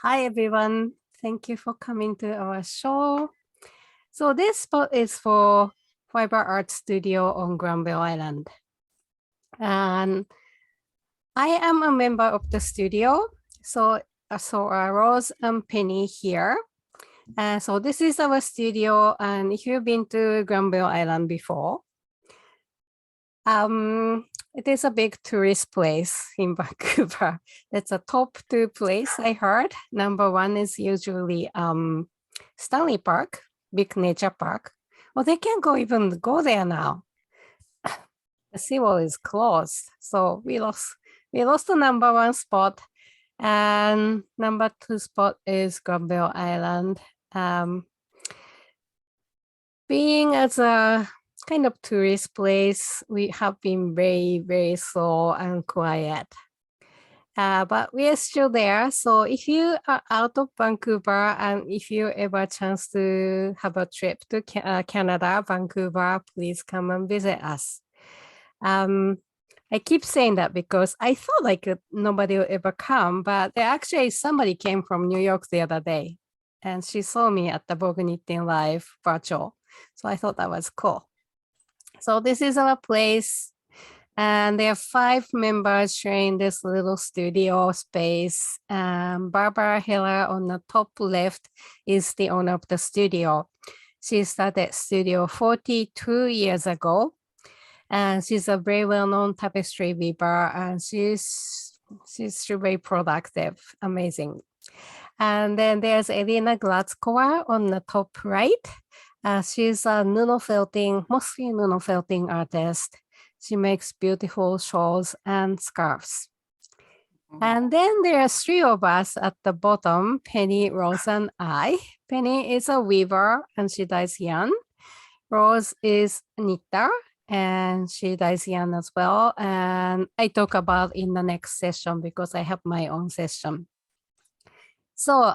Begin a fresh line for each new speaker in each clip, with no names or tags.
Hi, everyone. Thank you for coming to our show. So this spot is for Fibre Art Studio on Granville Island. And I am a member of the studio. So Rose and Penny here. So this is our studio. And if you've been to Granville Island before, it is a big tourist place in Vancouver. It's a top 2 place I heard. Number 1 is usually Stanley Park, big nature park. Well, they can't even go there now. The seawall is closed. So we lost the number 1 spot. And number 2 spot is Granville Island. Being as a kind of tourist place, we have been very, very slow and quiet. But we are still there. So if you are out of Vancouver and if you ever chance to have a trip to Canada, Vancouver, please come and visit us. I keep saying that because I thought like nobody will ever come, but there actually somebody came from New York the other day and she saw me at the Bognitin Live virtual. So I thought that was cool. So this is our place, and there are 5 members sharing this little studio space. Barbara Heller on the top left is the owner of the studio. She started studio 42 years ago, and she's a very well-known tapestry weaver, and she's very productive, amazing. And then there's Elena Glasgow on the top right. She's a mostly felting artist. She makes beautiful shawls and scarves. And then there are 3 of us at the bottom, Penny, Rose, and I. Penny is a weaver and she dyes yarn. Rose is a knitter and she dyes yarn as well. And I talk about in the next session because I have my own session. So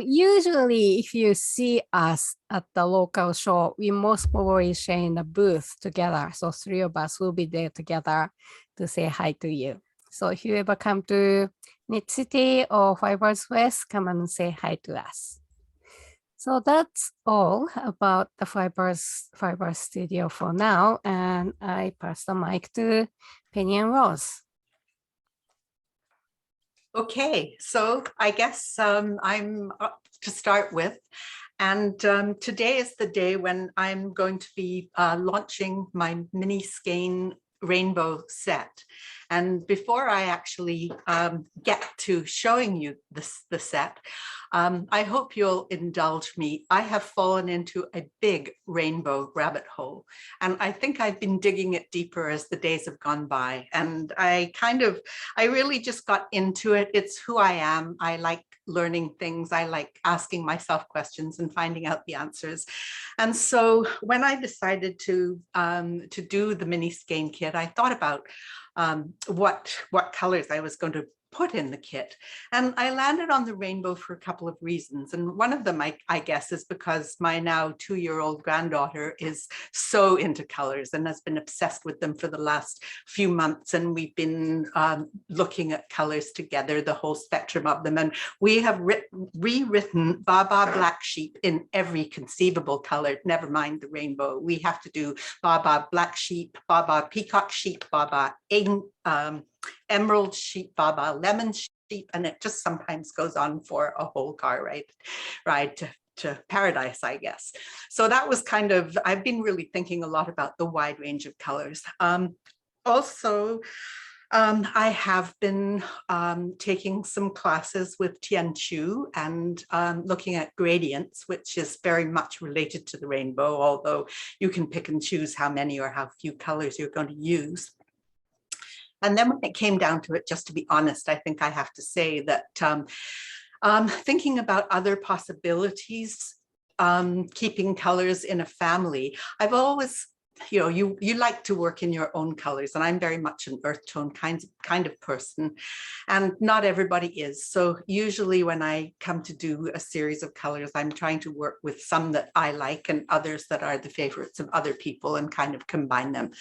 usually if you see us at the local show, we most probably share in the booth together. So 3 of us will be there together to say hi to you. So if you ever come to Knit City or Fibers West, come and say hi to us. So that's all about the Fiber Studio for now. And I pass the mic to Penny and Rose.
Okay, so I guess I'm up to start with. And today is the day when I'm going to be launching my mini skein rainbow set. And before I actually get to showing you the set, I hope you'll indulge me. I have fallen into a big rainbow rabbit hole, and I think I've been digging it deeper as the days have gone by. And I really just got into it. It's who I am. I like learning things. I like asking myself questions and finding out the answers. And so when I decided to do the mini skein kit, I thought about what colors I was going to put in the kit. And I landed on the rainbow for a couple of reasons. And one of them, I guess, is because my now 2-year-old granddaughter is so into colors and has been obsessed with them for the last few months. And we've been looking at colors together, the whole spectrum of them. And we have rewritten Baba Black Sheep in every conceivable color, never mind the rainbow. We have to do Baba Black Sheep, Baba Peacock Sheep, Baba Emerald Sheep, Baba Lemon Sheep, and it just sometimes goes on for a whole car ride to paradise, I guess. So that was kind of, I've been really thinking a lot about the wide range of colors. Also, I have been taking some classes with Tian Chu and looking at gradients, which is very much related to the rainbow, although you can pick and choose how many or how few colors you're going to use. And then when it came down to it, just to be honest, I think I have to say that thinking about other possibilities, keeping colors in a family, I've always you like to work in your own colors, and I'm very much an earth tone kind of person, and not everybody is. So usually when I come to do a series of colors, I'm trying to work with some that I like and others that are the favorites of other people and kind of combine them.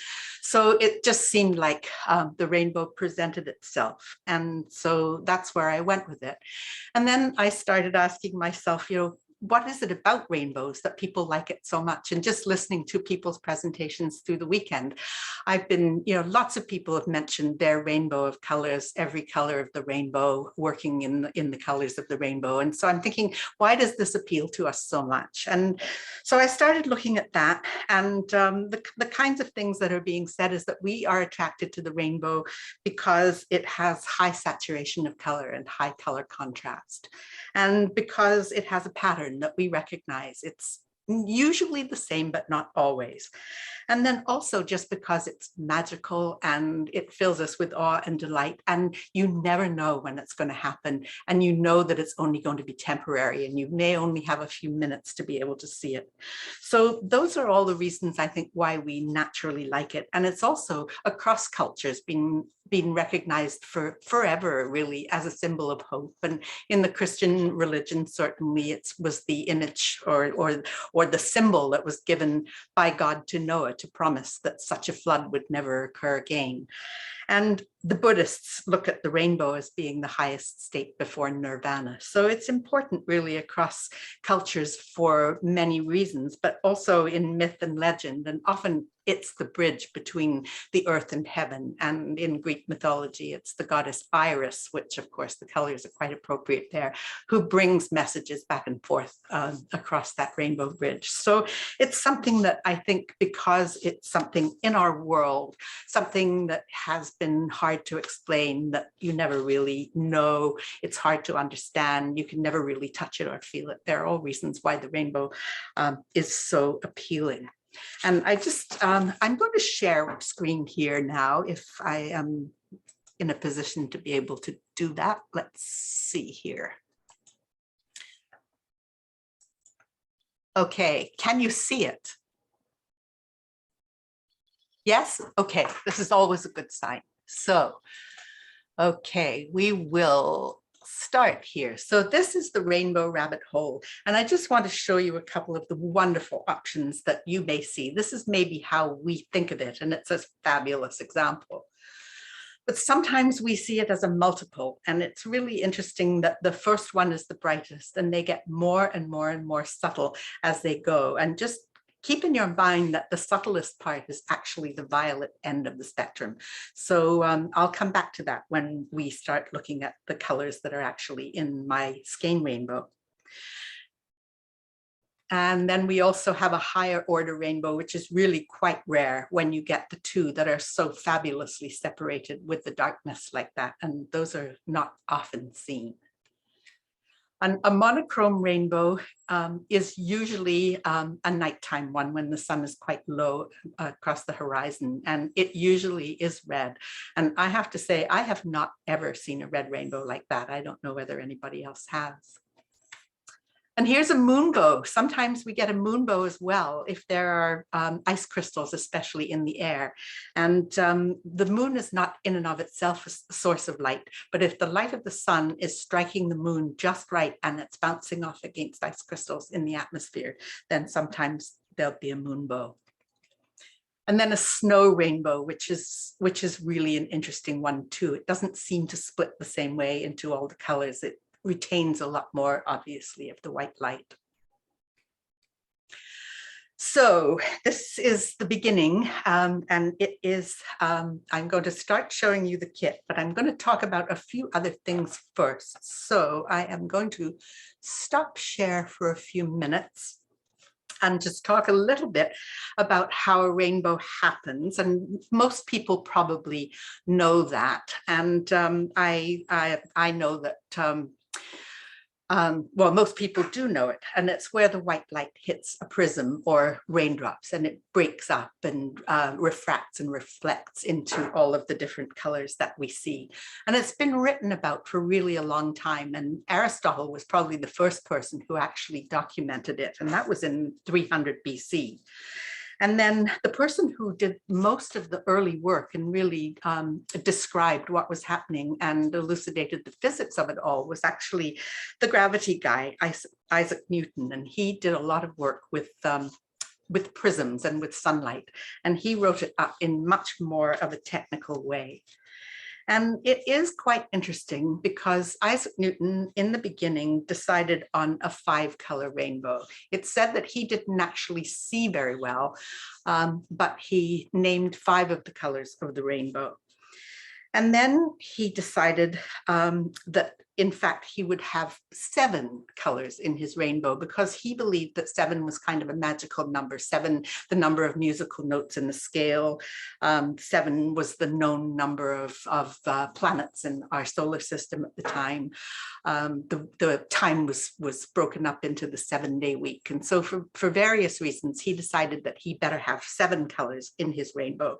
So it just seemed like the rainbow presented itself, and so that's where I went with it. And then I started asking myself, what is it about rainbows that people like it so much? And just listening to people's presentations through the weekend, I've been, lots of people have mentioned their rainbow of colors, every color of the rainbow, working in the colors of the rainbow. And so I'm thinking, why does this appeal to us so much? And so I started looking at that, and the kinds of things that are being said is that we are attracted to the rainbow because it has high saturation of color and high color contrast, and because it has a pattern that we recognize. It's usually the same, but not always. And then also just because it's magical and it fills us with awe and delight, and you never know when it's going to happen, and you know that it's only going to be temporary, and you may only have a few minutes to be able to see it. So those are all the reasons I think why we naturally like it. And it's also across cultures being recognized for forever, really, as a symbol of hope. And in the Christian religion, certainly it was the image or the symbol that was given by God to Noah to promise that such a flood would never occur again. And the Buddhists look at the rainbow as being the highest state before nirvana. So it's important really across cultures for many reasons, but also in myth and legend. And often it's the bridge between the earth and heaven. And in Greek mythology, it's the goddess Iris, which of course the colors are quite appropriate there, who brings messages back and forth across that rainbow bridge. So it's something that I think, because it's something in our world, something that has been hard to explain, that you never really know, it's hard to understand, you can never really touch it or feel it. There are all reasons why the rainbow is so appealing. And I'm going to share screen here now, if I am in a position to be able to do that. Let's see here. Okay, can you see it? Yes? Okay, this is always a good sign. So, okay, we will start here. So this is the rainbow rabbit hole. And I just want to show you a couple of the wonderful options that you may see. This is maybe how we think of it, and it's a fabulous example. But sometimes we see it as a multiple, and it's really interesting that the first one is the brightest, and they get more and more and more subtle as they go. And just keep in your mind that the subtlest part is actually the violet end of the spectrum. So I'll come back to that when we start looking at the colors that are actually in my skein rainbow. And then we also have a higher order rainbow, which is really quite rare when you get the two that are so fabulously separated with the darkness like that. And those are not often seen. A monochrome rainbow is usually a nighttime one when the sun is quite low across the horizon, and it usually is red. And I have to say, I have not ever seen a red rainbow like that. I don't know whether anybody else has. And here's a moonbow. Sometimes we get a moonbow as well if there are ice crystals, especially in the air. And the moon is not in and of itself a source of light, but if the light of the sun is striking the moon just right and it's bouncing off against ice crystals in the atmosphere, then sometimes there'll be a moonbow. And then a snow rainbow, which is really an interesting one too. It doesn't seem to split the same way into all the colors. It retains a lot more, obviously, of the white light. So this is the beginning, and it is, I'm going to start showing you the kit, but I'm going to talk about a few other things first. So I am going to stop share for a few minutes and just talk a little bit about how a rainbow happens. And most people probably know that. And I know that well, most people do know it, and it's where the white light hits a prism or raindrops, and it breaks up and refracts and reflects into all of the different colors that we see. And it's been written about for really a long time, and Aristotle was probably the first person who actually documented it, and that was in 300 BC. And then the person who did most of the early work and really described what was happening and elucidated the physics of it all was actually the gravity guy, Isaac Newton. And he did a lot of work with prisms and with sunlight. And he wrote it up in much more of a technical way. And it is quite interesting because Isaac Newton, in the beginning, decided on a 5-color rainbow. It said that he didn't actually see very well, but he named 5 of the colors of the rainbow. And then he decided that, in fact, he would have 7 colors in his rainbow because he believed that 7 was kind of a magical number. 7, the number of musical notes in the scale. 7 was the known number of planets in our solar system at the time. The time was broken up into the 7-day week. And so for various reasons, he decided that he better have 7 colors in his rainbow.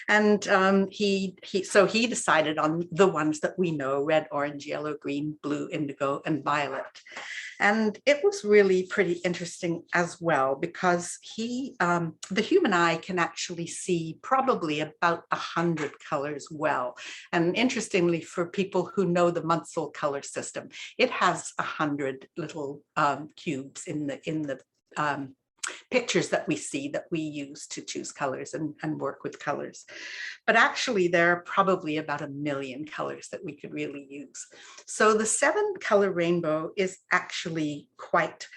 And he decided on the ones that we know: red, orange, yellow, green, blue, indigo, and violet. And it was really pretty interesting as well because the human eye can actually see probably about 100 colors well. And interestingly, for people who know the Munsell color system, it has 100 little cubes in the pictures that we see that we use to choose colors and work with colors. But actually there are probably about 1 million colors that we could really use. So the 7-color rainbow is actually quite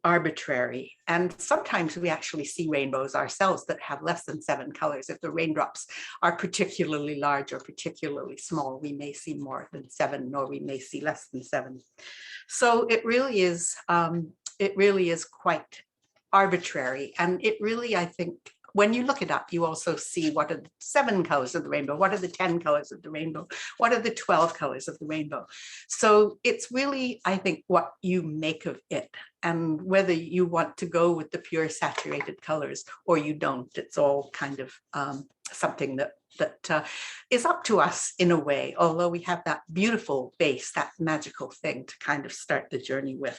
arbitrary. And sometimes we actually see rainbows ourselves that have less than 7 colors. If the raindrops are particularly large or particularly small, we may see more than 7, or we may see less than 7. So it really is quite arbitrary. And it really, I think, when you look it up, you also see what are the 7 colors of the rainbow, what are the 10 colors of the rainbow, what are the 12 colors of the rainbow. So it's really, I think, what you make of it and whether you want to go with the pure saturated colors or you don't. It's all kind of something that is up to us in a way, although we have that beautiful base, that magical thing to kind of start the journey with.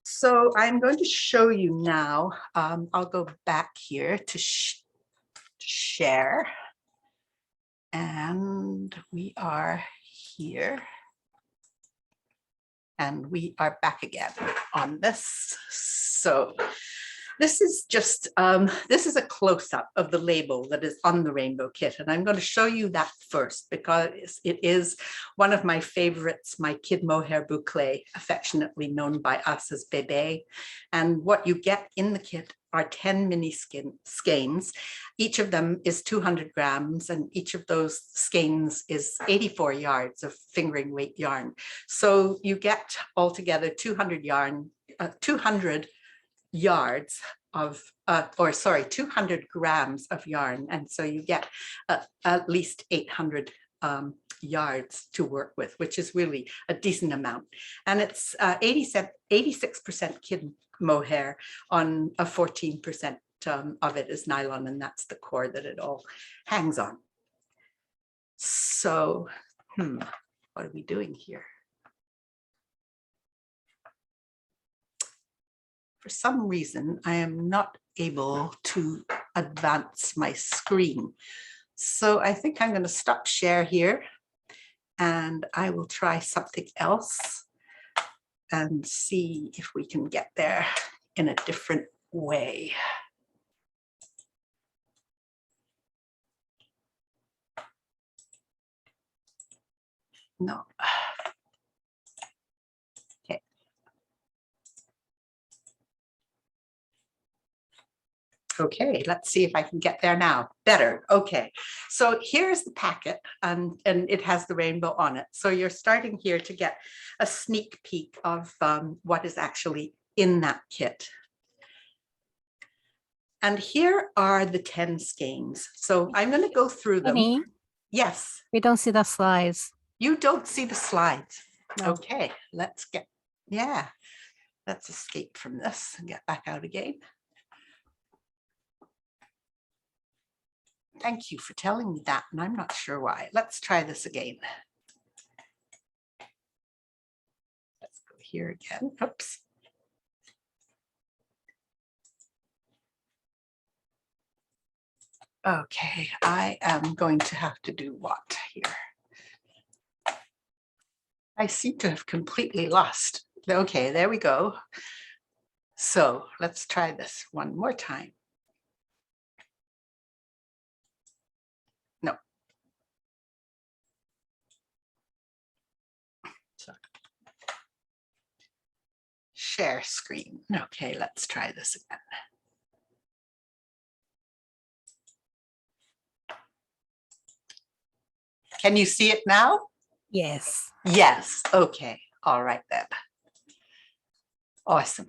So I'm going to show you now. I'll go back here to share. And we are here. And we are back again on this. So this is just, this is a close-up of the label that is on the rainbow kit. And I'm going to show you that first because it is one of my favorites, my kid mohair boucle, affectionately known by us as Bebe. And what you get in the kit are 10 mini skeins. Each of them is 200 grams, and each of those skeins is 84 yards of fingering weight yarn. So you get altogether 200 yards of, 200 grams of yarn. And so you get at least 800 yards to work with, which is really a decent amount. And it's 86% kid mohair on a 14% of it is nylon, and that's the core that it all hangs on. So, what are we doing here? For some reason, I am not able to advance my screen. So I think I'm going to stop share here and I will try something else and see if we can get there in a different way. No. Okay. Okay, let's see if I can get there now. Better. Okay, so here's the packet, and it has the rainbow on it. So you're starting here to get a sneak peek of what is actually in that kit. And here are the 10 skeins. So I'm going to go through them.
Penny,
Yes.
we don't see the slides.
You don't see the slides.
No.
Okay, let's escape from this and get back out again. Thank you for telling me that, and I'm not sure why. Let's try this again. Let's go here again. Oops. Okay, I am going to have to do what here? I seem to have completely lost. Okay, there we go. So let's try this one more time. No. So, share screen. Okay, let's try this again. Can you see it now?
Yes.
Yes. Okay. All right then. Awesome.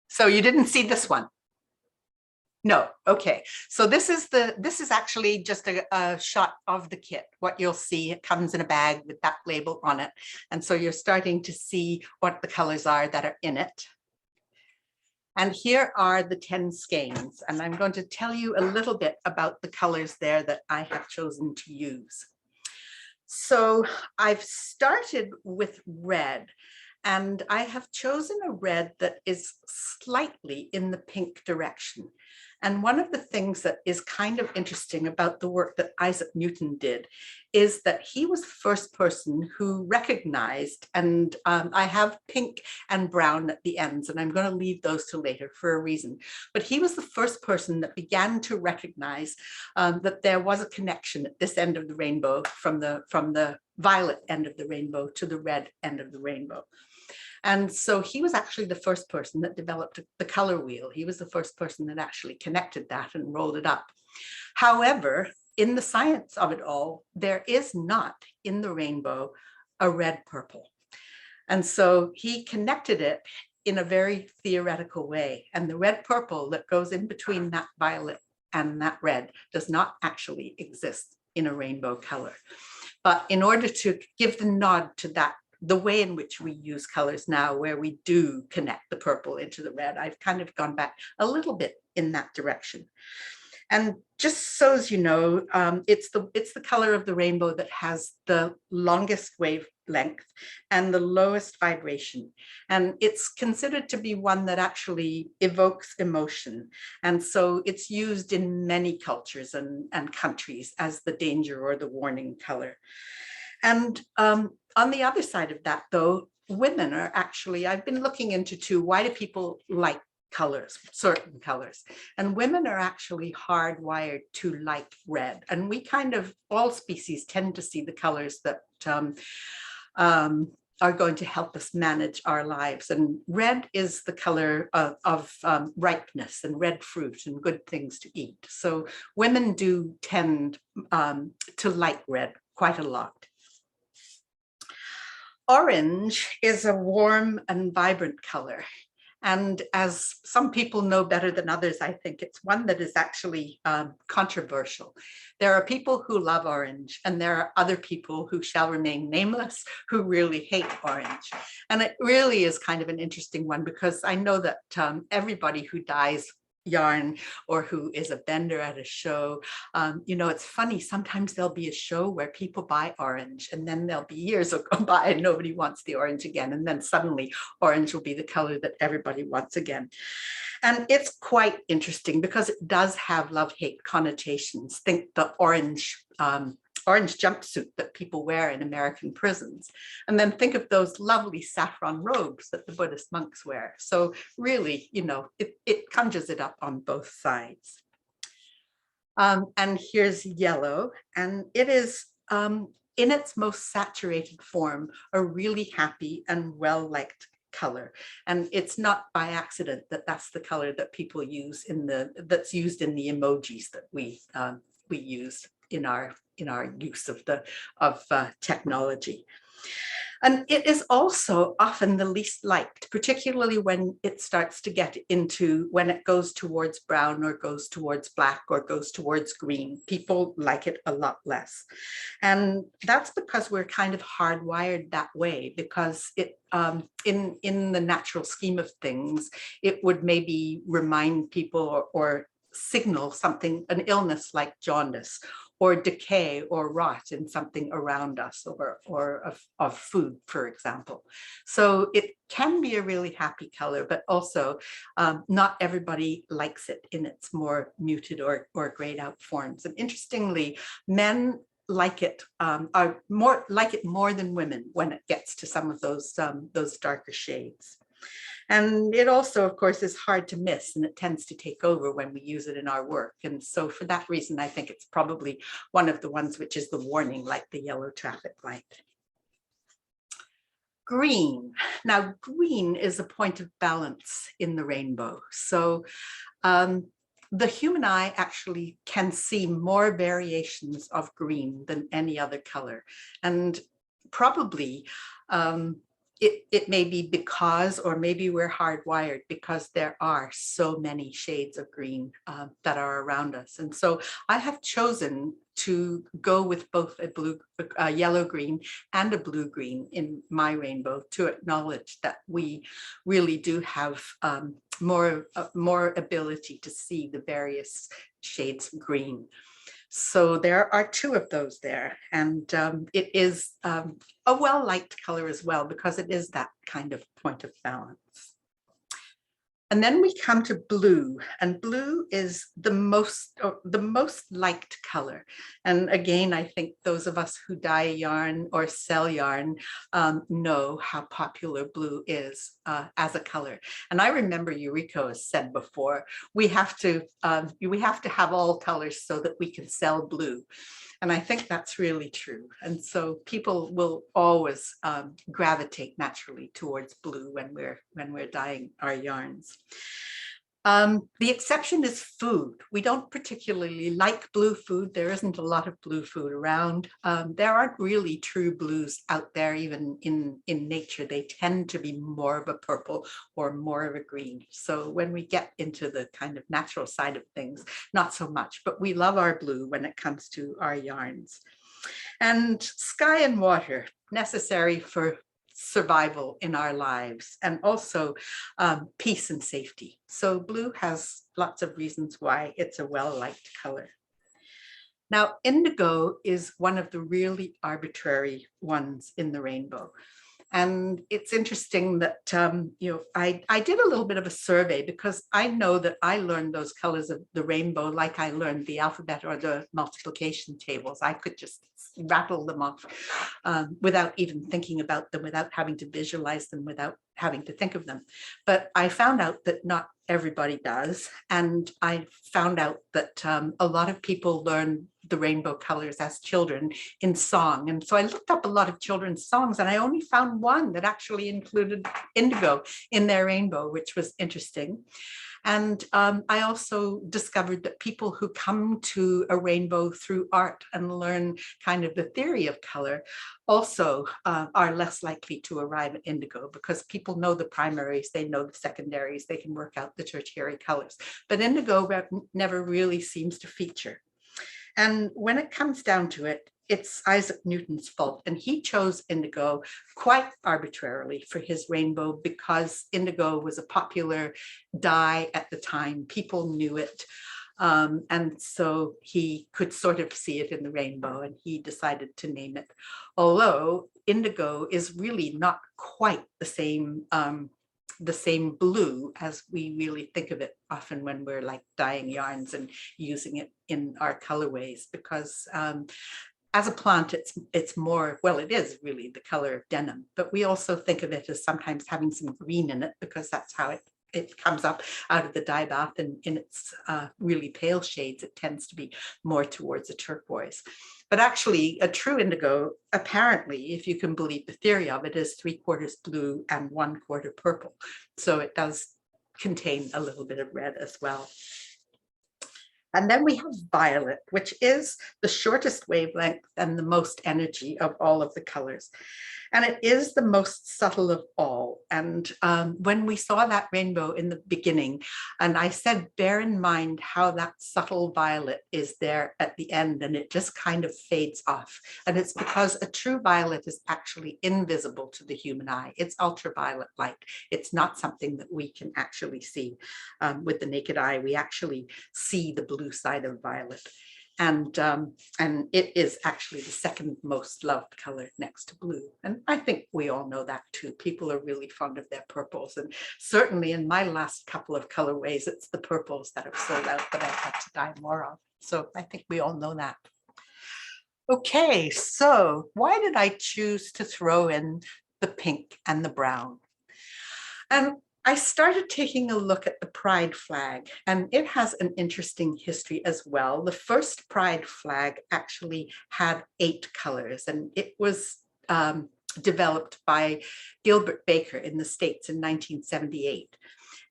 So you didn't see this one? No. Okay. So this is actually just a shot of the kit. What you'll see, it comes in a bag with that label on it. And so you're starting to see what the colors are that are in it. And here are the 10 skeins. And I'm going to tell you a little bit about the colors there that I have chosen to use. So I've started with red, and I have chosen a red that is slightly in the pink direction. And one of the things that is kind of interesting about the work that Isaac Newton did is that he was the first person who recognized, and I have pink and brown at the ends, and I'm going to leave those to later for a reason, but he was the first person that began to recognize that there was a connection at this end of the rainbow from the violet end of the rainbow to the red end of the rainbow. And so he was actually the first person that developed the color wheel. He was the first person that actually connected that and rolled it up. However, in the science of it all, there is not in the rainbow a red purple. And so he connected it in a very theoretical way. And the red purple that goes in between that violet and that red does not actually exist in a rainbow color. But in order to give the nod to that, the way in which we use colors now, where we do connect the purple into the red, I've kind of gone back a little bit in that direction. And just so as you know, it's the color of the rainbow that has the longest wavelength and the lowest vibration. And it's considered to be one that actually evokes emotion. And so it's used in many cultures and countries as the danger or the warning color. And on the other side of that, though, women are actually, I've been looking into too, why do people like colors, certain colors? And women are actually hardwired to like red. And we kind of, all species tend to see the colors that are going to help us manage our lives. And red is the color of ripeness and red fruit and good things to eat. So women do tend to like red quite a lot. Orange is a warm and vibrant color. And as some people know better than others, I think it's one that is actually controversial. There are people who love orange, and there are other people who shall remain nameless who really hate orange. And it really is kind of an interesting one, because I know that everybody who dyes yarn or who is a vendor at a show, it's funny, sometimes there'll be a show where people buy orange, and then there'll be years will go by and nobody wants the orange again, and then suddenly orange will be the color that everybody wants again. And it's quite interesting because it does have love-hate connotations. Think the orange jumpsuit that people wear in American prisons. And then think of those lovely saffron robes that the Buddhist monks wear. So really, it conjures it up on both sides. And here's yellow, and it is in its most saturated form, a really happy and well-liked color. And it's not by accident that that's the color that people use that's used in the emojis that we use in our use of technology. And it is also often the least liked, particularly when it starts to get into, when it goes towards brown or goes towards black or goes towards green. People like it a lot less. And that's because we're kind of hardwired that way, because it in the natural scheme of things, it would maybe remind people or signal something, an illness like jaundice, or decay or rot in something around us, or of food, for example. So it can be a really happy color, but also not everybody likes it in its more muted or grayed out forms. And interestingly, men like it, are more like it more than women when it gets to some of those darker shades. And it also, of course, is hard to miss, and it tends to take over when we use it in our work. And so for that reason, I think it's probably one of the ones which is the warning, like the yellow traffic light. Green. Now, green is a point of balance in the rainbow. So the human eye actually can see more variations of green than any other color. And probably it may be because, or maybe we're hardwired, because there are so many shades of green that are around us. And so I have chosen to go with both a yellow green and a blue green in my rainbow, to acknowledge that we really do have more ability to see the various shades of green. So there are two of those there, and it is a well-liked color as well, because it is that kind of point of balance. And then we come to blue, and blue is the most liked color. And again, I think those of us who dye yarn or sell yarn know how popular blue is as a color. And I remember Eureka has said before, we have to have all colors so that we can sell blue. And I think that's really true. And so people will always gravitate naturally towards blue when we're dyeing our yarns. The exception is food. We don't particularly like blue food. There isn't a lot of blue food around. There aren't really true blues out there, even in nature. They tend to be more of a purple or more of a green. So when we get into the kind of natural side of things, not so much, but we love our blue when it comes to our yarns. And sky and water, necessary for survival in our lives, and also peace and safety. So blue has lots of reasons why it's a well-liked color. Now, indigo is one of the really arbitrary ones in the rainbow. And it's interesting that, I did a little bit of a survey, because I know that I learned those colors of the rainbow like I learned the alphabet or the multiplication tables. I could just rattle them off without even thinking about them, without having to visualize them, without having to think of them. But I found out that not everybody does. And I found out that a lot of people learn the rainbow colors as children in song. And so I looked up a lot of children's songs, and I only found one that actually included indigo in their rainbow, which was interesting. And I also discovered that people who come to a rainbow through art and learn kind of the theory of color also are less likely to arrive at indigo, because people know the primaries, they know the secondaries, they can work out the tertiary colors. But indigo never really seems to feature. And when it comes down to it, it's Isaac Newton's fault. And he chose indigo quite arbitrarily for his rainbow, because indigo was a popular dye at the time. People knew it. And so he could sort of see it in the rainbow, and he decided to name it. Although indigo is really not quite the same blue as we really think of it often when we're like dyeing yarns and using it in our colorways, because as a plant, it's more, well, it is really the color of denim, but we also think of it as sometimes having some green in it, because that's how it comes up out of the dye bath, and in its really pale shades, it tends to be more towards a turquoise. But actually, a true indigo, apparently, if you can believe the theory of it, is 3/4 blue and 1/4 purple. So it does contain a little bit of red as well. And then we have violet, which is the shortest wavelength and the most energy of all of the colors. And it is the most subtle of all. And when we saw that rainbow in the beginning, and I said, bear in mind how that subtle violet is there at the end, and it just kind of fades off. And it's because a true violet is actually invisible to the human eye. It's ultraviolet light. It's not something that we can actually see with the naked eye. We actually see the blue side of violet. And it is actually the second most loved color next to blue. And I think we all know that too. People are really fond of their purples. And certainly in my last couple of colorways, it's the purples that have sold out that I've had to dye more of. So I think we all know that. Okay, so why did I choose to throw in the pink and the brown? And I started taking a look at the pride flag, and it has an interesting history as well. The first pride flag actually had 8 colors, and it was developed by Gilbert Baker in the States in 1978.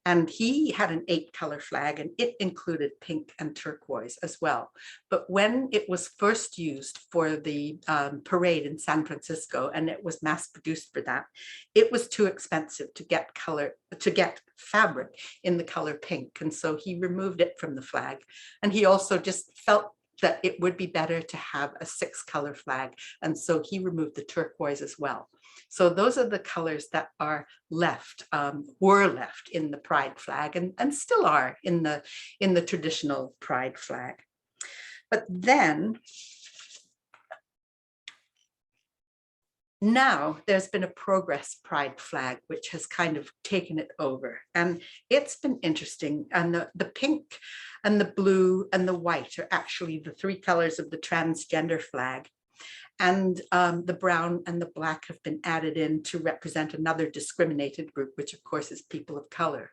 And he had an 8-color flag, and it included pink and turquoise as well. But when it was first used for the parade in San Francisco, and it was mass produced for that, it was too expensive to get fabric in the color pink. And so he removed it from the flag. And he also just felt that it would be better to have a 6-color flag. And so he removed the turquoise as well. So those are the colors that are left, were left in the pride flag, and still are in the traditional pride flag. But then now there's been a progress pride flag, which has kind of taken it over. And it's been interesting. And the pink and the blue and the white are actually the 3 colors of the transgender flag. And the brown and the black have been added in to represent another discriminated group, which of course is people of color.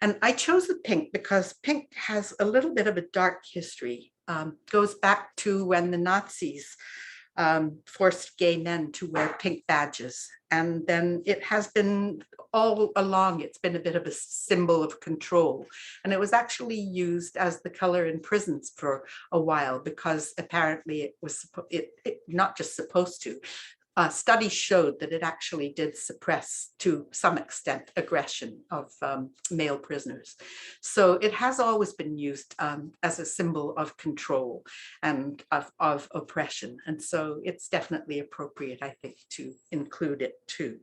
And I chose the pink because pink has a little bit of a dark history. Goes back to when the Nazis forced gay men to wear pink badges. And then it has been all along, it's been a bit of a symbol of control. And it was actually used as the color in prisons for a while, because apparently it was not just supposed to. Studies showed that it actually did suppress, to some extent, aggression of male prisoners. So it has always been used as a symbol of control and of oppression. And so it's definitely appropriate, I think, to include it too.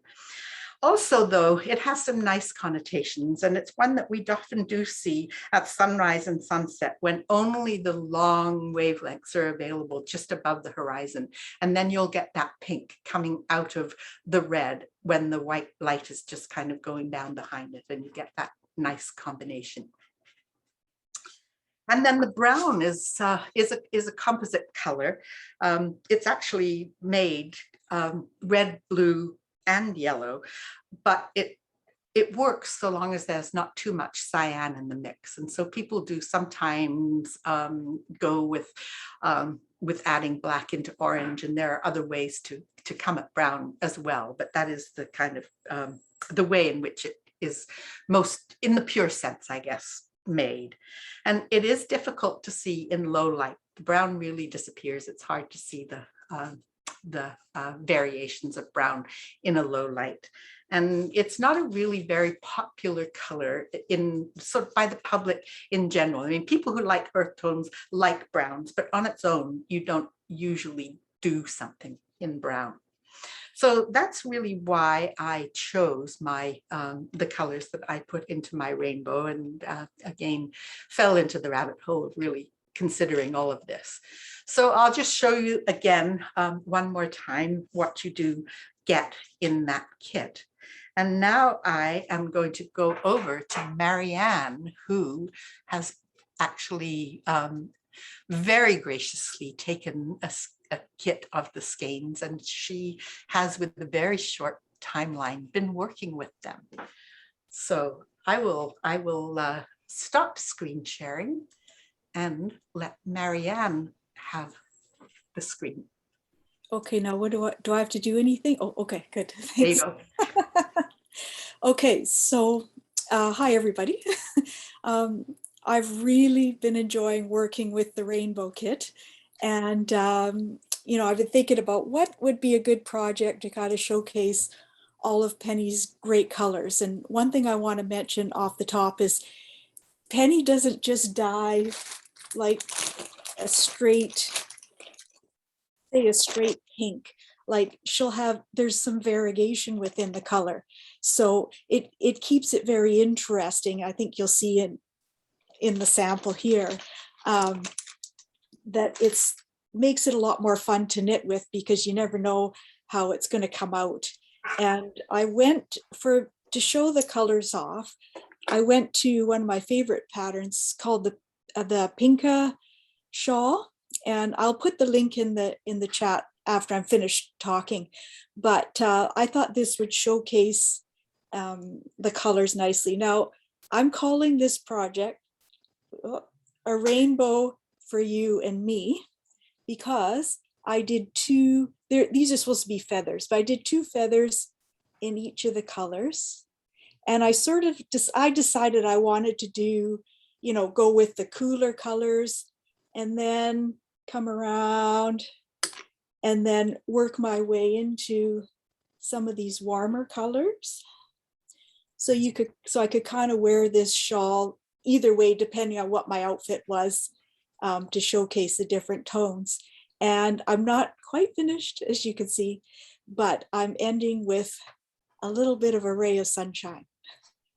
Also, though, it has some nice connotations, and it's one that we often do see at sunrise and sunset when only the long wavelengths are available just above the horizon. And then you'll get that pink coming out of the red when the white light is just kind of going down behind it, and you get that nice combination. And then the brown is a composite color. It's actually made red, blue, and yellow, but it works so long as there's not too much cyan in the mix. And so people do sometimes go with adding black into orange, and there are other ways to come at brown as well. But that is the kind of the way in which it is most, in the pure sense, I guess, made. And it is difficult to see in low light. The brown really disappears. It's hard to see the variations of brown in a low light. And it's not a really very popular color in sort of by the public in general. I mean, people who like earth tones like browns, but on its own, you don't usually do something in brown. So that's really why I chose my the colors that I put into my rainbow, and again, fell into the rabbit hole of really considering all of this. So I'll just show you again one more time what you do get in that kit. And now I am going to go over to Marianne, who has actually very graciously taken a kit of the skeins, and she has, with a very short timeline, been working with them. So I will stop screen sharing and let Marianne have the screen.
Okay, now what do I have to do anything? Oh, okay, good.
There you go.
Okay, so hi everybody. I've really been enjoying working with the Rainbow Kit, and you know, I've been thinking about what would be a good project to kind of showcase all of Penny's great colors. And one thing I want to mention off the top is Penny doesn't just dye like a straight pink. Like she'll have, there's some variegation within the color, so it keeps it very interesting. I think you'll see in the sample here. that makes it a lot more fun to knit with, because you never know how it's going to come out. And I went to show the colors off. I went to one of my favorite patterns called the Pinka Shawl, and I'll put the link in the chat after I'm finished talking. But I thought this would showcase the colors nicely. Now, I'm calling this project A Rainbow for You and Me, because I did these are supposed to be feathers, but I did 2 feathers in each of the colors. And I decided I wanted to do, go with the cooler colors and then come around and then work my way into some of these warmer colors. So I could kind of wear this shawl either way, depending on what my outfit was, to showcase the different tones. And I'm not quite finished, as you can see, but I'm ending with a little bit of a ray of sunshine.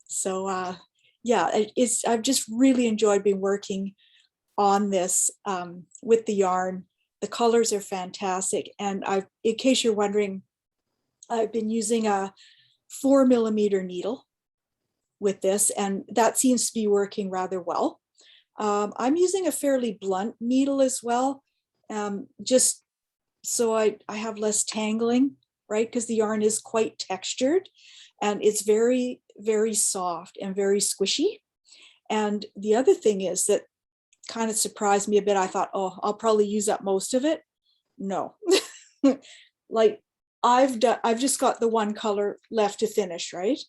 So yeah, I've just really enjoyed being working on this with the yarn. The colors are fantastic. And in case you're wondering, I've been using a 4mm needle with this, and that seems to be working rather well. I'm using a fairly blunt needle as well, just so I have less tangling, right? Because the yarn is quite textured and it's very, very soft and very squishy. And the other thing is that kind of surprised me a bit. I thought, oh, I'll probably use up most of it. No, like I've just got the one color left to finish, right?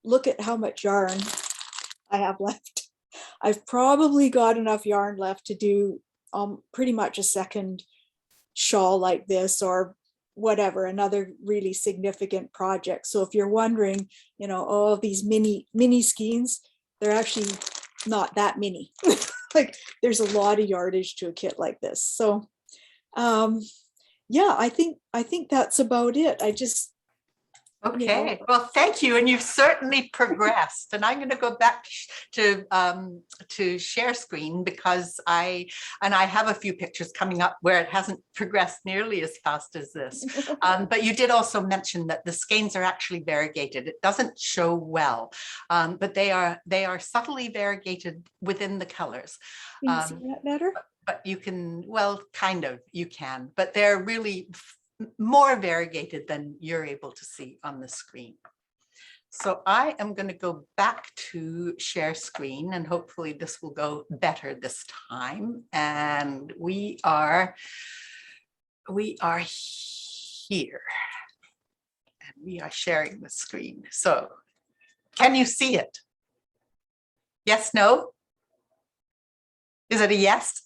Look at how much yarn I have left. I've probably got enough yarn left to do pretty much a second shawl like this, or whatever, another really significant project. So if you're wondering, oh, these mini skeins, they're actually not that mini. Like there's a lot of yardage to a kit like this. So yeah, I think that's about it. I just,
Okay, well, thank you. And you've certainly progressed. And I'm going to go back to share screen, because I have a few pictures coming up where it hasn't progressed nearly as fast as this. But you did also mention that the skeins are actually variegated. It doesn't show well, but they are subtly variegated within the colors.
Can you see that better?
But you can, well, kind of, you can, but they're really more variegated than you're able to see on the screen. So I am going to go back to share screen, and hopefully this will go better this time. And we are here, and we are sharing the screen. So can you see it? Yes, no? Is it a yes?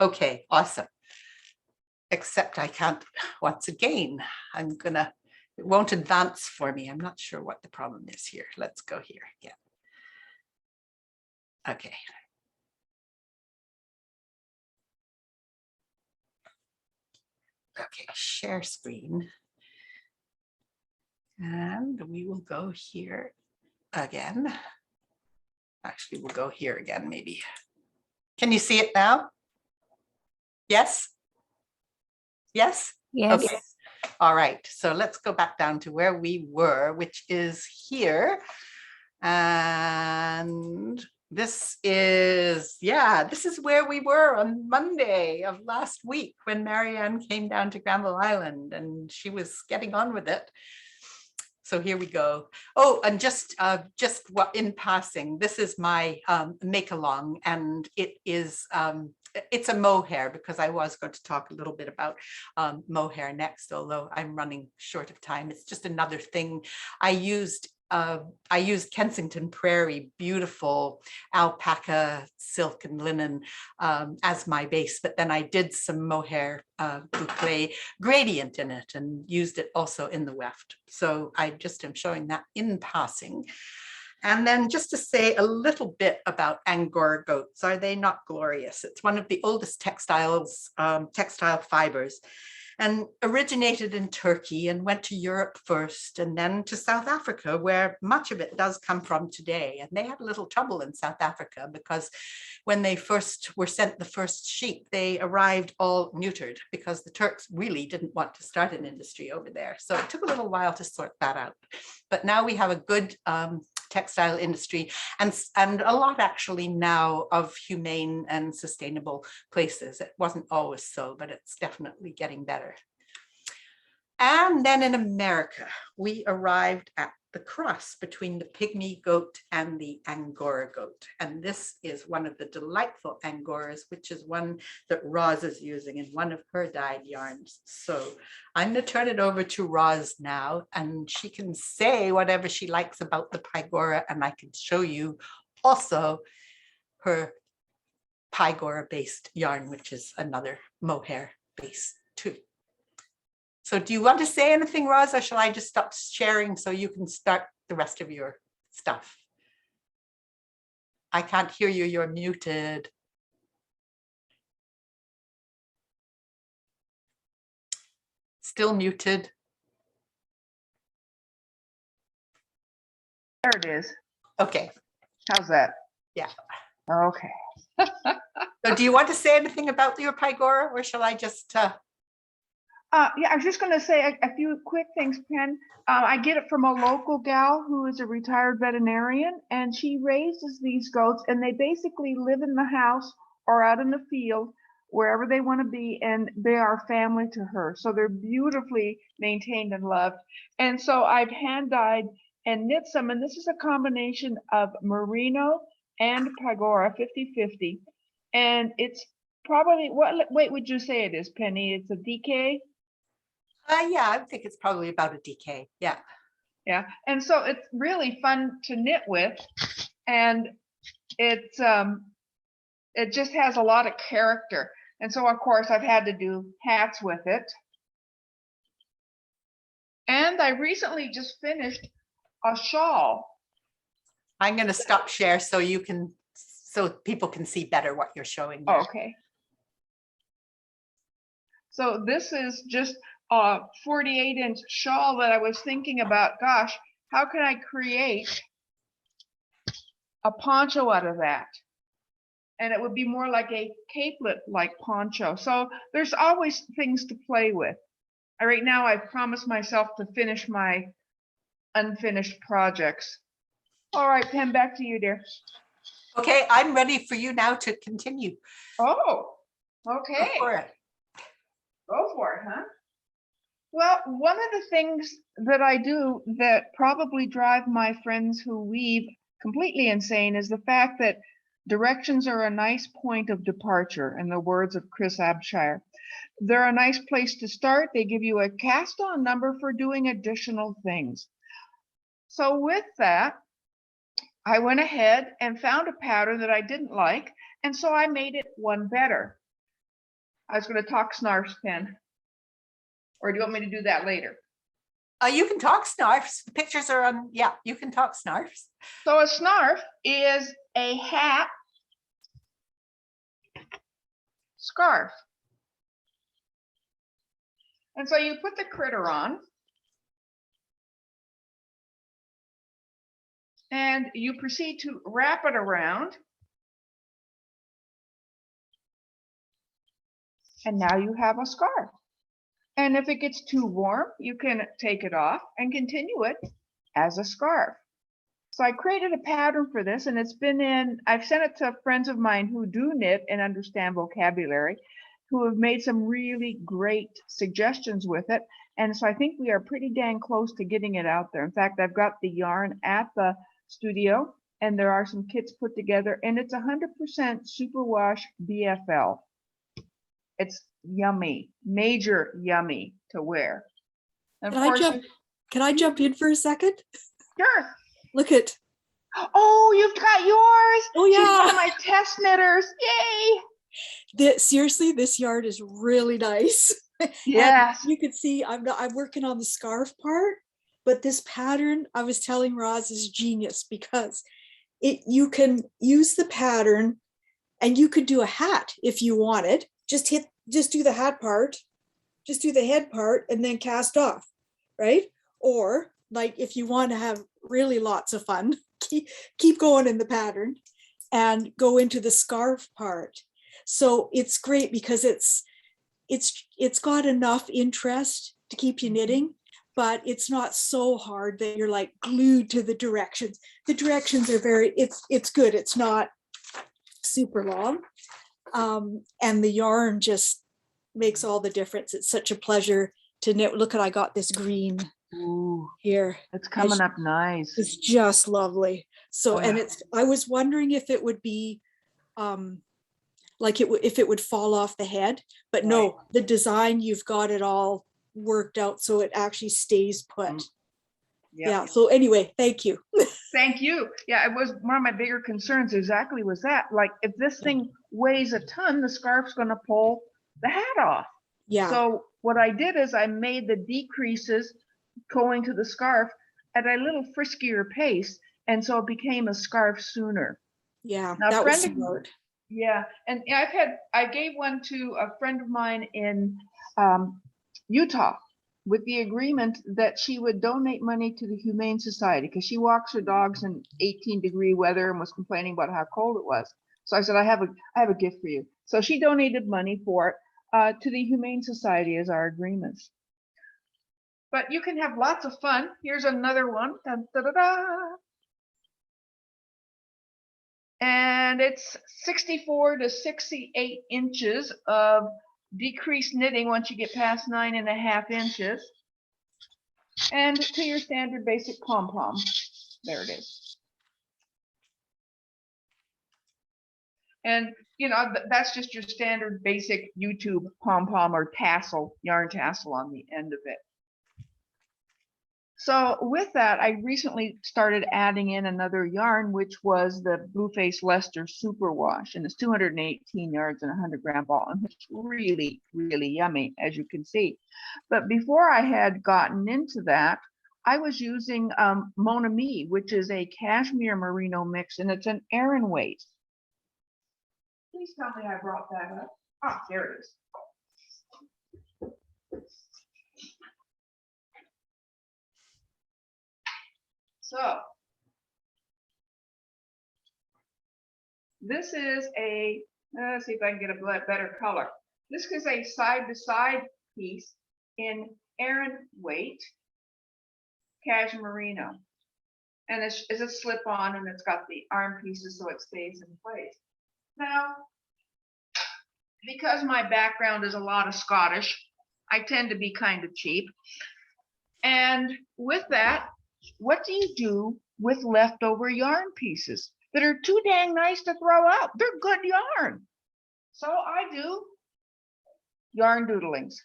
Okay, awesome. Except I can't, once again, it won't advance for me. I'm not sure what the problem is here. Let's go here again. Okay. Okay, share screen. And we will go here again. Actually, we'll go here again, maybe. Can you see it now? Yes? Yes?
Yes.
Okay. All right. So let's go back down to where we were, which is here. And this is where we were on Monday of last week when Marianne came down to Granville Island, and she was getting on with it. So here we go. Oh, and just what in passing, this is my make along, and it is it's a mohair, because I was going to talk a little bit about mohair next, although I'm running short of time. It's just another thing. I used Kensington Prairie, beautiful alpaca, silk and linen as my base, but then I did some mohair boucle gradient in it and used it also in the weft. So I just am showing that in passing. And then just to say a little bit about Angora goats, are they not glorious? It's one of the oldest textile fibers. and originated in Turkey and went to Europe first and then to South Africa, where much of it does come from today. And they had a little trouble in South Africa because when they first were sent the first sheep, they arrived all neutered because the Turks really didn't want to start an industry over there. So it took a little while to sort that out. But now we have a good textile industry and a lot actually now of humane and sustainable places. It wasn't always so, but it's definitely getting better. And then in America, we arrived at the cross between the pygmy goat and the Angora goat. And this is one of the delightful Angoras, which is one that Roz is using in one of her dyed yarns. So I'm going to turn it over to Roz now, and she can say whatever she likes about the Pygora, and I can show you also her Pygora based yarn, which is another mohair base too. So do you want to say anything, Roz, or shall I just stop sharing so you can start the rest of your stuff? I can't hear you, you're muted. Still muted.
There it is.
Okay.
How's that?
Yeah.
Okay.
So do you want to say anything about your Pygora, or shall I just...
Yeah, I was just going to say a few quick things, Pen. I get it from a local gal who is a retired veterinarian, and she raises these goats, and they basically live in the house or out in the field, wherever they want to be, and they are family to her. So they're beautifully maintained and loved. And so I've hand dyed and knit some, and this is a combination of merino and Pygora, 50-50. And it's probably, what weight would you say it is, Penny? It's a DK?
Yeah, I think it's probably about a DK. Yeah.
Yeah. And so it's really fun to knit with. And it just has a lot of character. And so, of course, I've had to do hats with it. And I recently just finished a shawl.
I'm going to stop share so you can, so people can see better what you're showing.
Oh, okay. So this is just a 48-inch shawl that I was thinking about, gosh, how can I create a poncho out of that? And it would be more like a capelet like poncho. So there's always things to play with. Right now, I've promised myself to finish my unfinished projects. All right, Pam, back to you, dear.
Okay, I'm ready for you now to continue.
Oh, okay.
Go for it.
Go for it, huh? Well, one of the things that I do that probably drive my friends who weave completely insane is the fact that directions are a nice point of departure, in the words of Chris Abshire. They're a nice place to start. They give you a cast-on number for doing additional things. So with that, I went ahead and found a pattern that I didn't like, and so I made it one better. I was going to talk snarfs, Pen. Or do you want me to do that later?
You can talk snarfs. The pictures are on. Yeah, you can talk snarfs.
So a snarf is a hat scarf. And so you put the critter on and you proceed to wrap it around. And now you have a scarf. And if it gets too warm, you can take it off and continue it as a scarf. So I created a pattern for this, and it's been in, I've sent it to friends of mine who do knit and understand vocabulary, who have made some really great suggestions with it. And so I think we are pretty dang close to getting it out there. In fact, I've got the yarn at the studio, and there are some kits put together, and it's 100% superwash BFL. It's yummy, major yummy to wear. And
Can I jump in for a second?
Sure.
Look at.
Oh, you've got yours.
Oh yeah.
She's one of my test knitters. Yay.
Seriously, this yarn is really nice.
Yes.
And you can see I'm working on the scarf part, but this pattern I was telling Roz is genius because you can use the pattern and you could do a hat if you wanted. Just do the hat part just do the head part and then cast off, right? Or like if you want to have really lots of fun, keep going in the pattern and go into the scarf part. So it's great because it's got enough interest to keep you knitting, but it's not so hard that you're like glued to the directions. The directions are it's good. It's not super long. And the yarn just makes all the difference. It's such a pleasure to knit. Look at, I got this green here.
It's coming up nice.
It's just lovely. So,
Yeah.
and I was wondering if it would be, like if it would fall off the head, but no, the design, you've got it all worked out so it actually stays put. Yeah. So anyway, thank you.
Thank you. Yeah, it was one of my bigger concerns exactly was that. Like if this thing weighs a ton, the scarf's going to pull the hat off.
Yeah.
So what I did is I made the decreases going to the scarf at a little friskier pace. And so it became a scarf sooner.
Yeah,
Now,
that was
friend of-
smart.
Yeah, and I gave one to a friend of mine in Utah with the agreement that she would donate money to the Humane Society because she walks her dogs in 18-degree weather and was complaining about how cold it was. So I said, I have a gift for you. So she donated money for it to the Humane Society as our agreements. But you can have lots of fun. Here's another one. Dun, da, da, da. And it's 64 to 68 inches of decreased knitting once you get past 9.5 inches. And to your standard basic pom-pom. There it is. And you know, that's just your standard basic YouTube pom-pom or tassel, yarn tassel on the end of it. So with that, I recently started adding in another yarn, which was the Blueface Leicester Superwash, and it's 218 yards and 100-gram ball, and it's really, really yummy, as you can see. But before I had gotten into that, I was using Mon Ami, which is a cashmere merino mix, and it's an Aran weight. Please tell me I brought that up. Ah, there it is. So this is a, let's see if I can get a better color. This is a side-to-side piece in Aran weight, cashmere merino. And it's a slip-on and it's got the arm pieces so it stays in place. Now, because my background is a lot of Scottish, I tend to be kind of cheap. And with that, what do you do with leftover yarn pieces that are too dang nice to throw out? They're good yarn. So I do yarn doodlings.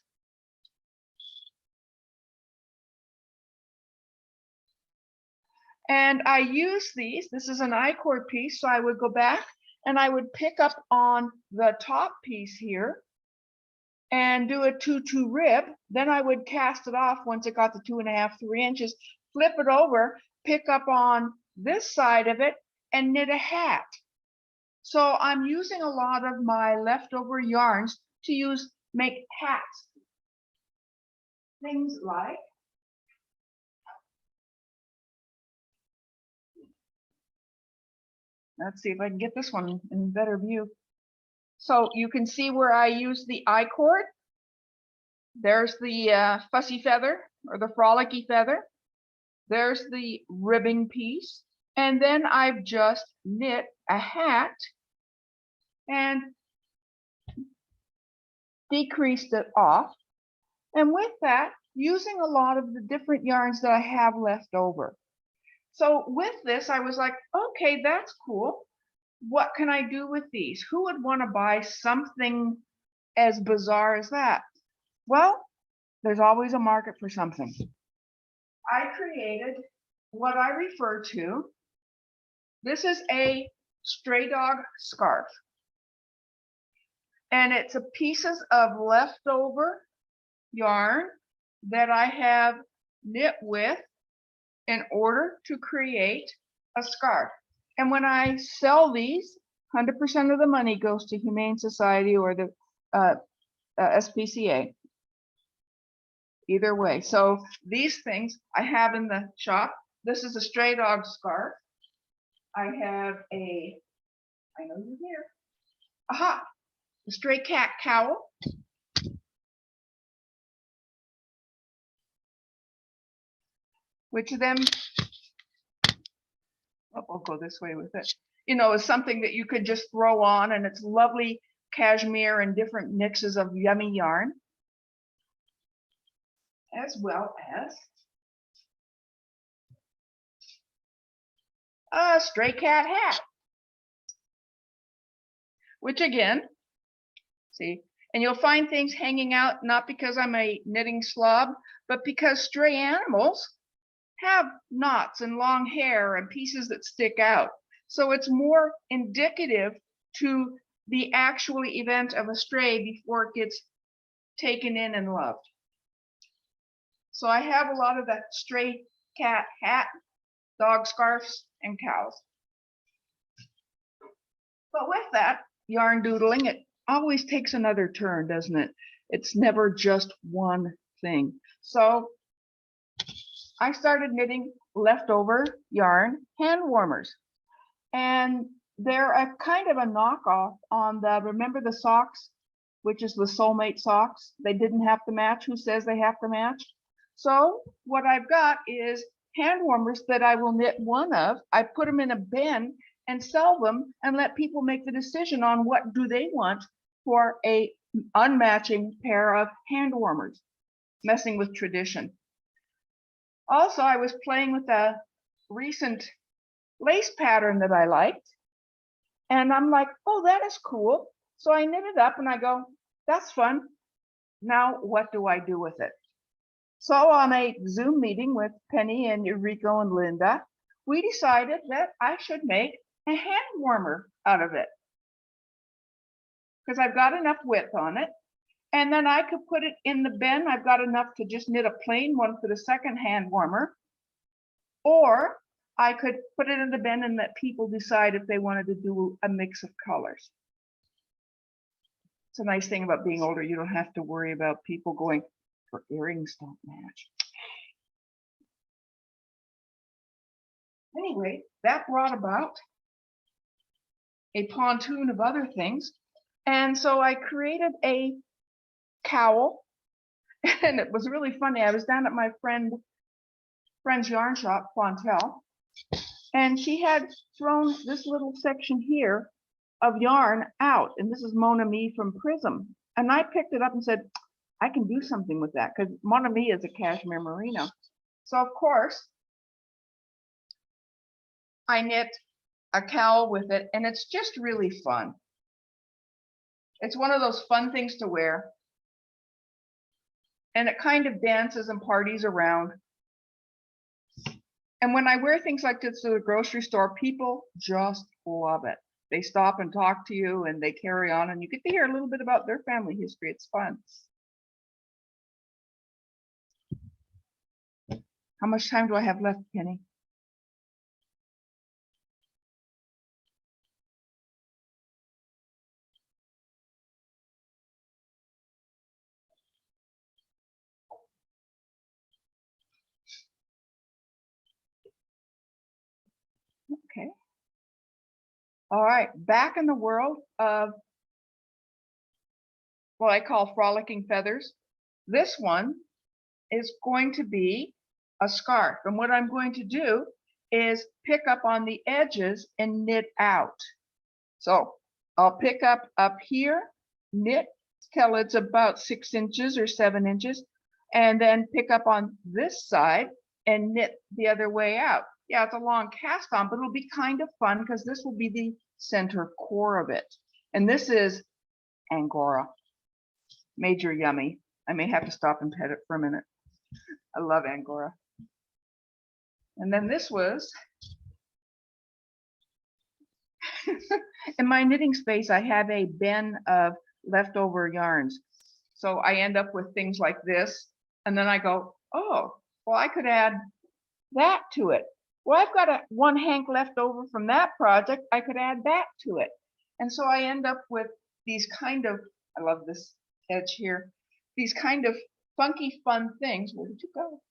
And I use these. This is an I-cord piece, so I would go back and I would pick up on the top piece here and do a 2-2 rib. Then I would cast it off once it got to 2.5, 3 inches, flip it over, pick up on this side of it and knit a hat. So I'm using a lot of my leftover yarns to make hats. Things like let's see if I can get this one in better view. So you can see where I use the I-cord. There's the fussy feather or the frolicky feather. There's the ribbing piece. And then I've just knit a hat and decreased it off. And with that, using a lot of the different yarns that I have left over. So with this, I was like, okay, that's cool. What can I do with these? Who would want to buy something as bizarre as that? Well, there's always a market for something. I created what I refer to. This is a stray dog scarf. And it's a pieces of leftover yarn that I have knit with in order to create a scarf. And when I sell these, 100% of the money goes to Humane Society or the SPCA. either way. So these things I have in the shop. This is a stray dog scarf. I have a, I know you're here. Aha, a stray cat cowl. Which then, oh, I'll go this way with it. You know, is something that you could just throw on, and it's lovely cashmere and different mixes of yummy yarn. As well as a stray cat hat. Which again, see, and you'll find things hanging out, not because I'm a knitting slob, but because stray animals have knots and long hair and pieces that stick out. So it's more indicative to the actual event of a stray before it gets taken in and loved. So I have a lot of that stray cat hat, dog scarves, and cows. But with that yarn doodling, it always takes another turn, doesn't it? It's never just one thing. So I started knitting leftover yarn hand warmers. And they're a kind of a knockoff on the, remember the socks, which is the soulmate socks? They didn't have to match. Who says they have to match? So what I've got is hand warmers that I will knit one of. I put them in a bin and sell them and let people make the decision on what do they want for a unmatching pair of hand warmers, messing with tradition. Also, I was playing with a recent lace pattern that I liked. And I'm like, oh, that is cool. So I knit it up and I go, that's fun. Now, what do I do with it? So on a Zoom meeting with Penny and Enrico and Linda, we decided that I should make a hand warmer out of it. Because I've got enough width on it. And then I could put it in the bin. I've got enough to just knit a plain one for the second hand warmer. Or I could put it in the bin and let people decide if they wanted to do a mix of colors. It's a nice thing about being older. You don't have to worry about people going, her earrings don't match. Anyway, that brought about a pontoon of other things. And so I created a cowl. And it was really funny. I was down at my friend's yarn shop, Fontel, and she had thrown this little section here of yarn out. And this is Mon Ami from Prism. And I picked it up and said, I can do something with that because Mon Ami is a cashmere merino. So of course, I knit a cowl with it, and it's just really fun. It's one of those fun things to wear. And it kind of dances and parties around. And when I wear things like this to the grocery store, people just love it. They stop and talk to you and they carry on, and you get to hear a little bit about their family history. It's fun. How much time do I have left, Penny? Okay. All right, back in the world of what I call frolicking feathers. This one is going to be a scarf. And what I'm going to do is pick up on the edges and knit out. So I'll pick up here, knit till it's about 6 inches or 7 inches, and then pick up on this side and knit the other way out. Yeah, it's a long cast on, but it'll be kind of fun because this will be the center core of it. And this is Angora, Major Yummy. I may have to stop and pet it for a minute. I love Angora. And then this was, in my knitting space, I have a bin of leftover yarns. So I end up with things like this. And then I go, oh, well, I could add that to it. Well, I've got one hank left over from that project. I could add that to it. And so I end up with these kind of, I love this edge here, these kind of funky fun things. Where did you go?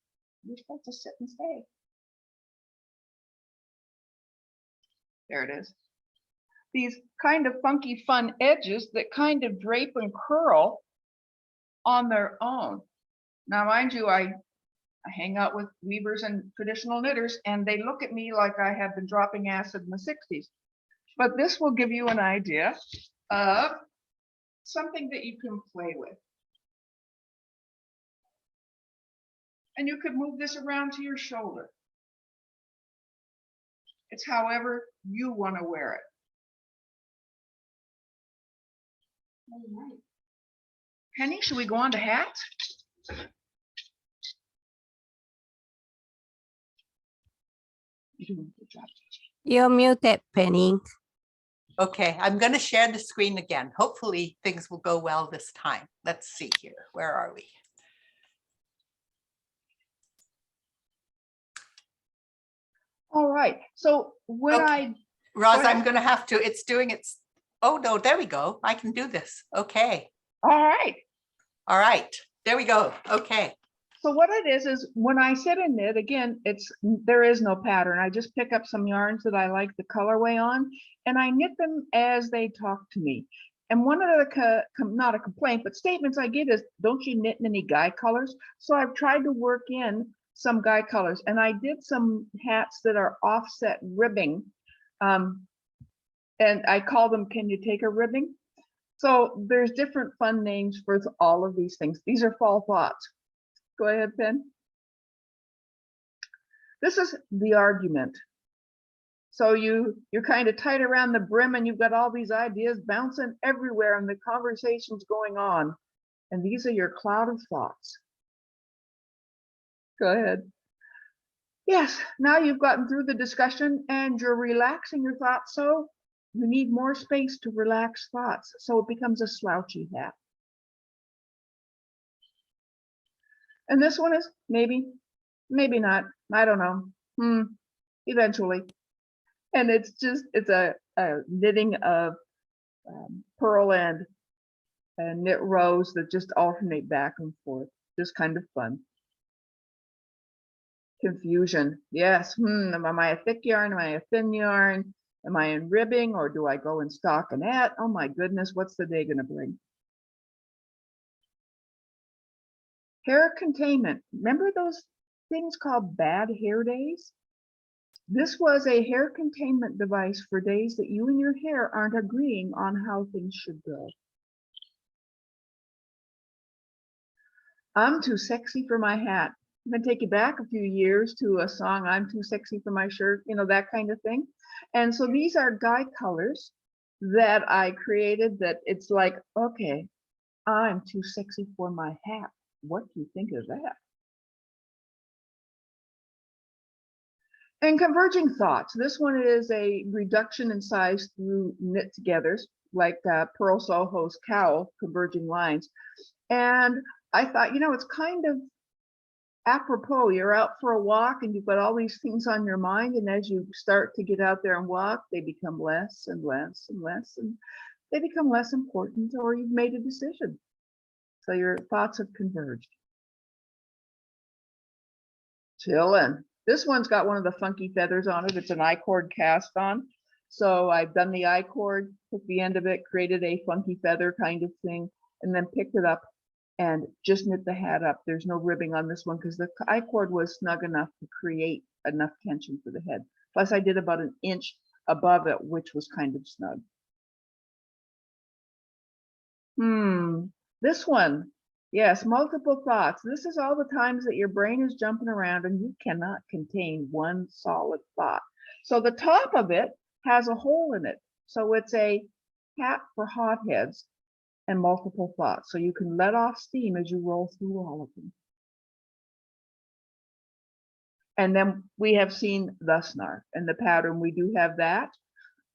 You're supposed to sit and stay. There it is. These kind of funky fun edges that kind of drape and curl on their own. Now, mind you, I hang out with weavers and traditional knitters, and they look at me like I have been dropping acid in the 60s. But this will give you an idea of something that you can play with. And you could move this around to your shoulder. It's however you want to wear it. All right. Penny, should we go on to hats? You're doing a good job.
You're muted, Penny.
Okay, I'm going to share the screen again. Hopefully things will go well this time. Let's see here. Where are we?
All right. So when
Okay. Roz, I'm going to have to, it's doing its, oh no, there we go. I can do this. Okay.
all right.
All right. There we go. Okay.
So what it is when I sit and knit, again, there is no pattern. I just pick up some yarns that I like the colorway on, and I knit them as they talk to me. And one of the, not a complaint, but statements I get is, don't you knit many guy colors? So I've tried to work in some guy colors, and I did some hats that are offset ribbing. And I call them, can you take a ribbing? So there's different fun names for all of these things. These are fall thoughts. Go ahead, Pen. This is the argument. So you're kind of tight around the brim and you've got all these ideas bouncing everywhere and the conversation's going on. And these are your cloud of thoughts. Go ahead. Yes, now you've gotten through the discussion and you're relaxing your thoughts. So you need more space to relax thoughts. So it becomes a slouchy hat. And this one is maybe, maybe not. I don't know. Eventually. And it's a knitting of pearl and knit rows that just alternate back and forth. Just kind of fun. Confusion. Yes. Am I a thick yarn? Am I a thin yarn? Am I in ribbing or do I go in stockinette? Oh my goodness, what's the day going to bring? Hair containment. Remember those things called bad hair days? This was a hair containment device for days that you and your hair aren't agreeing on how things should go. I'm too sexy for my hat. I'm going to take you back a few years to a song, I'm too sexy for my shirt, you know, that kind of thing. And so these are guy colors that I created that it's like, okay, I'm too sexy for my hat. What do you think of that? And converging thoughts. This one is a reduction in size through knit togethers, like Pearl Soho's cowl, converging lines. And I thought, you know, it's kind of apropos. You're out for a walk and you've got all these things on your mind. And as you start to get out there and walk, they become less and less and less, and they become less important, or you've made a decision. So your thoughts have converged. Chillin'. This one's got one of the funky feathers on it. It's an I-cord cast on. So I've done the I-cord, took the end of it, created a funky feather kind of thing, and then picked it up and just knit the hat up. There's no ribbing on this one because the I-cord was snug enough to create enough tension for the head. Plus I did about an inch above it, which was kind of snug. This one. Yes, multiple thoughts. This is all the times that your brain is jumping around and you cannot contain one solid thought. So the top of it has a hole in it. So it's a hat for hotheads and multiple thoughts. So you can let off steam as you roll through all of them. And then we have seen the snarf and the pattern. We do have that.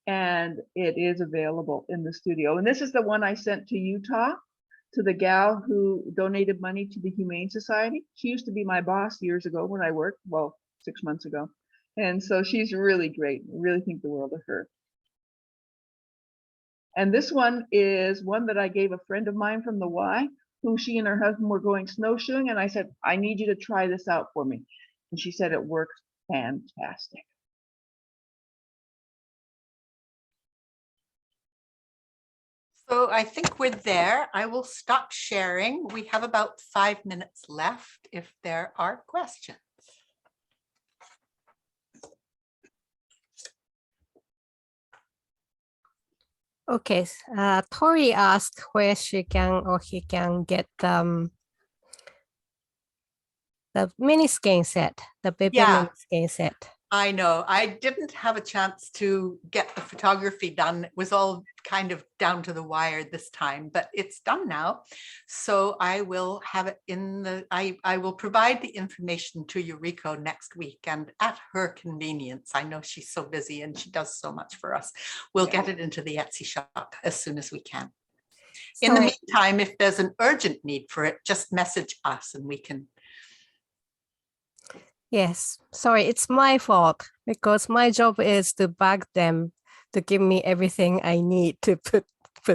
And it is available in the studio. And this is the one I sent to Utah, to the gal who donated money to the Humane Society. She used to be my boss years ago when I worked, well, 6 months ago. And so she's really great. I really think the world of her. And this one is one that I gave a friend of mine from the Y. who she and her husband were going snowshoeing. And I said, I need you to try this out for me. And she said it works fantastic.
So I think we're there. I will stop sharing. We have about 5 minutes left if there are questions.
Okay, Tori asked where she can or he can get the mini skein set, the baby
Yeah.
mini skein set.
I know. I didn't have a chance to get the photography done. It was all kind of down to the wire this time, but it's done now. So I will have it in the, I will provide the information to Yuriko next week, and at her convenience. I know she's so busy and she does so much for us. We'll get it into the Etsy shop as soon as we can. In the meantime, if there's an urgent need for it, just message us and we can.
Yes, sorry, it's my fault because my job is to bug them to give me everything I need to put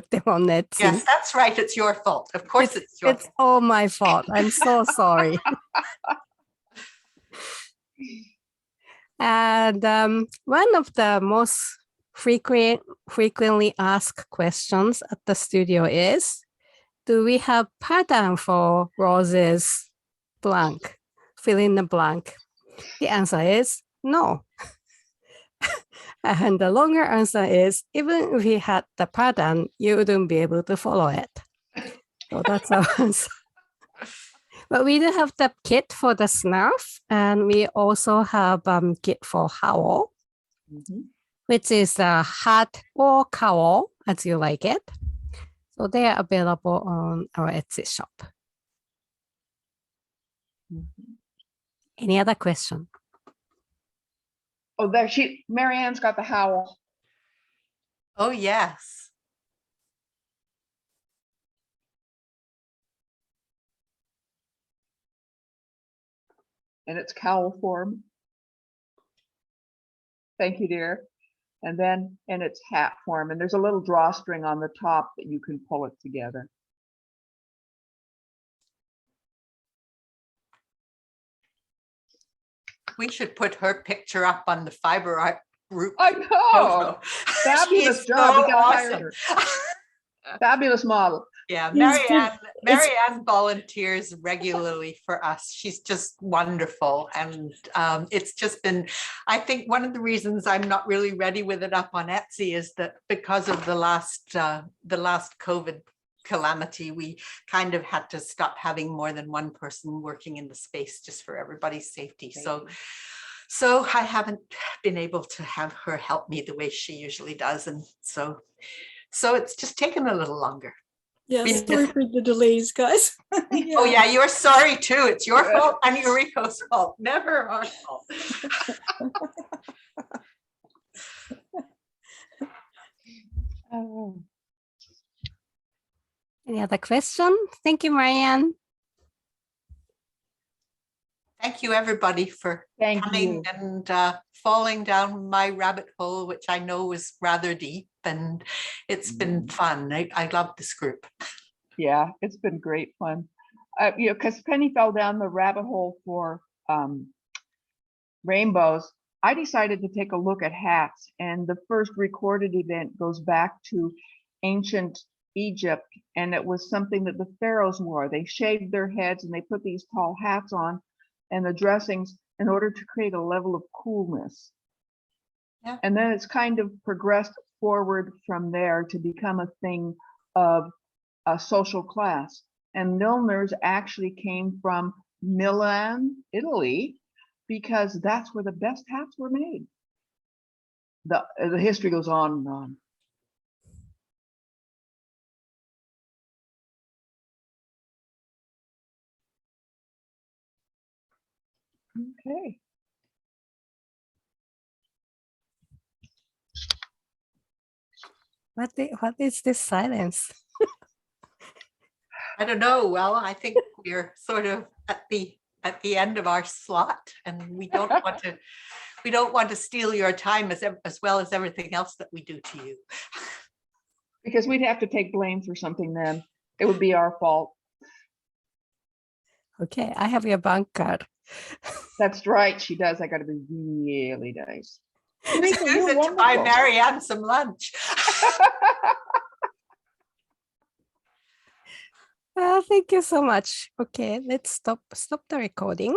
them on Etsy.
Yes, that's right. It's your fault. Of course, it's your fault.
All my fault. I'm so sorry. And one of the most frequently asked questions at the studio is, do we have pattern for roses blank? Fill in the blank. The answer is no. And the longer answer is, even if we had the pattern, you wouldn't be able to follow it. So that's our answer. But we do have the kit for the scarf, and we also have kit for howl, which is a hat or cowl, as you like it. So they are available on our Etsy shop. Any other question?
Oh, there Marianne's got the howl.
Oh, yes.
And it's cowl form. Thank you, dear. And then in its hat form, and there's a little drawstring on the top that you can pull it together.
We should put her picture up on the Fibre art group.
I know. Fabulous job. We gotta hire her. Fabulous model.
Yeah, Marianne volunteers regularly for us. She's just wonderful. And it's just been, I think one of the reasons I'm not really ready with it up on Etsy is that because of the last COVID calamity, we kind of had to stop having more than one person working in the space just for everybody's safety. So I haven't been able to have her help me the way she usually does. And so it's just taken a little longer.
Yeah, sorry for the delays, guys.
Yeah. Oh yeah, you're sorry too. It's your fault and Yuriko's fault, never our fault.
Any other question? Thank you, Marianne.
Thank you, everybody, for coming and falling down my rabbit hole, which I know was rather deep, and it's been fun. I love this group.
Yeah, it's been great fun. You know, because Penny fell down the rabbit hole for rainbows, I decided to take a look at hats, and the first recorded event goes back to ancient Egypt, and it was something that the pharaohs wore. They shaved their heads and they put these tall hats on and the dressings in order to create a level of coolness.
Yeah.
And then it's kind of progressed forward from there to become a thing of a social class. And milliners actually came from Milan, Italy, because that's where the best hats were made. The history goes on and on. Okay.
What is this silence?
I don't know. Well, I think we're sort of at the end of our slot, and we don't want to steal your time as well as everything else that we do to you.
Because we'd have to take blame for something then. It would be our fault.
Okay, I have your bank card.
That's right, she does. I gotta be really nice. Teresa,
Use
you're
it to buy
wonderful.
Marianne some lunch.
Thank you so much. Okay, let's stop the recording.